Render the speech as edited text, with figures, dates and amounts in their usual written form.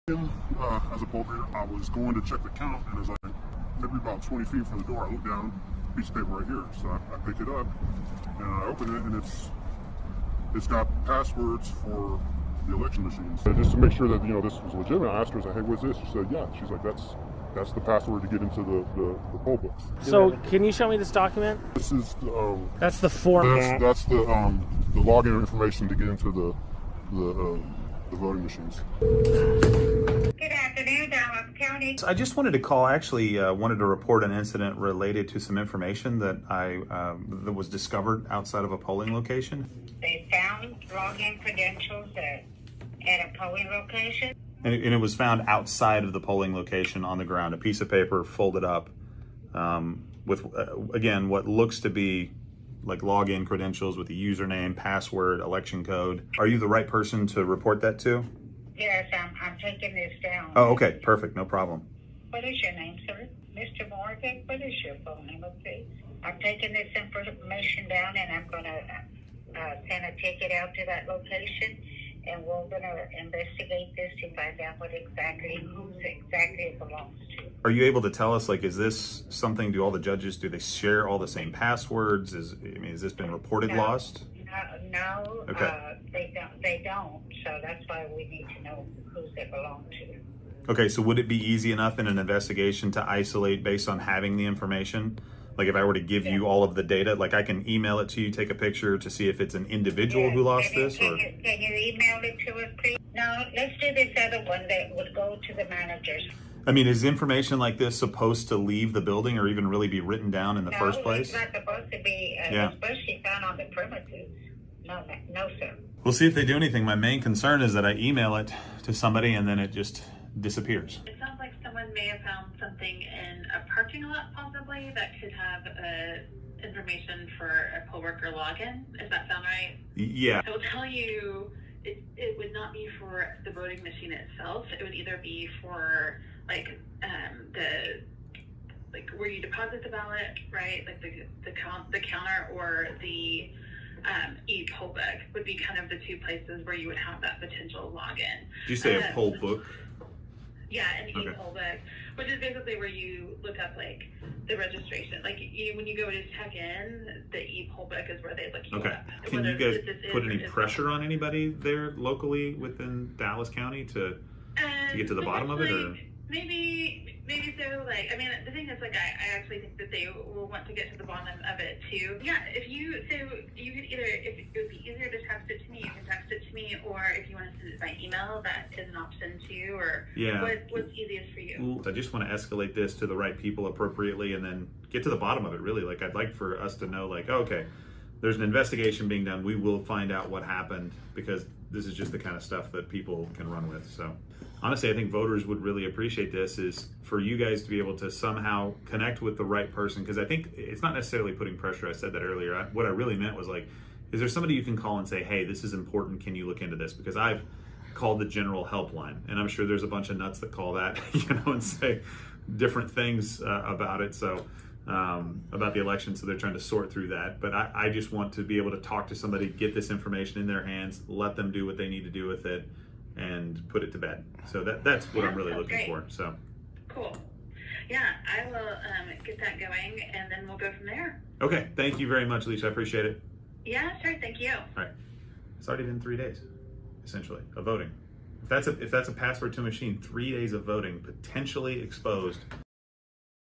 As a poll reader, I was going to check the count, and as I maybe about 20 feet from the door, I look down, piece of paper right here. So I pick it up and I open it, and it's got passwords for the election machines. Just to make sure that this was legitimate, I asked her, I said, "Hey, what's this?" She said, "Yeah." She's like, "That's the password to get into the poll books." So can you show me this document? This is That's the format. that's the login information to get into the voting machines. Good afternoon, Dallas County. I just wanted to call. I actually wanted to report an incident related to some information that that was discovered outside of a polling location. They found login credentials at a polling location. And it was found outside of the polling location on the ground, a piece of paper folded up with, again, what looks to be like login credentials with the username, password, election code. Are you the right person to report that to? Yes, I'm taking this down. Oh, okay, perfect, no problem. What is your name, sir? Mr. Morgan, what is your phone number, please? I'm taking this information down, and I'm going to send a ticket out to that location, and we're going to investigate this to find out who exactly it belongs to. Are you able to tell us, like, is this something, do all the judges, do they share all the same passwords? Has this been reported lost? No, Okay. They don't. So that's why we need to know who they belong to. Okay, so would it be easy enough in an investigation to isolate based on having the information? Like if I were to give you all of the data, like I can email it to you, take a picture to see if it's an individual who lost this, or? Can you email it to us, please? No, let's do this other one that would go to the managers. I mean, is information like this supposed to leave the building or even really be written down in the first place? No, it's not supposed to be, especially found on the premises. No, sir. We'll see if they do anything. My main concern is that I email it to somebody and then it just disappears. It sounds like someone may have found something in a parking lot possibly that could have information for a poll worker login. Does that sound right? Yeah. I will tell you, it would not be for the voting machine itself. It would either be for where you deposit the ballot, right? Like the counter, or the e-poll book would be kind of the two places where you would have that potential login. Did you say a poll book? Yeah, an e-poll book, which is basically where you look up like the registration. Like when you go to check in, the e-poll book is where they look you up. Can you guys put any pressure on anybody there locally within Dallas County to get to the bottom of it, or? Maybe so. Like, I mean, the thing is, like, I actually think that they will want to get to the bottom of it too. Yeah, you could either, if it would be easier to text it to me, you can text it to me, or if you want to send it by email, that is an option too. Or what's easiest for you? I just want to escalate this to the right people appropriately, and then get to the bottom of it. Really, like, I'd like for us to know, like, okay, there's an investigation being done. We will find out what happened, because this is just the kind of stuff that people can run with. So honestly, I think voters would really appreciate this, is for you guys to be able to somehow connect with the right person. Because I think it's not necessarily putting pressure. I said that earlier. What I really meant was, like, is there somebody you can call and say, hey, this is important, can you look into this? Because I've called the general helpline, and I'm sure there's a bunch of nuts that call that, and say different things about it. So about the election, so they're trying to sort through that. But I just want to be able to talk to somebody, get this information in their hands, let them do what they need to do with it, and put it to bed. So that's what I'm really looking for. So cool. Yeah, I will get that going, and then we'll go from there. Okay, thank you very much, Alicia. I appreciate it. Yeah, sure. Thank you. All right, it's already been 3 days, essentially, of voting. If that's a password to a machine, 3 days of voting potentially exposed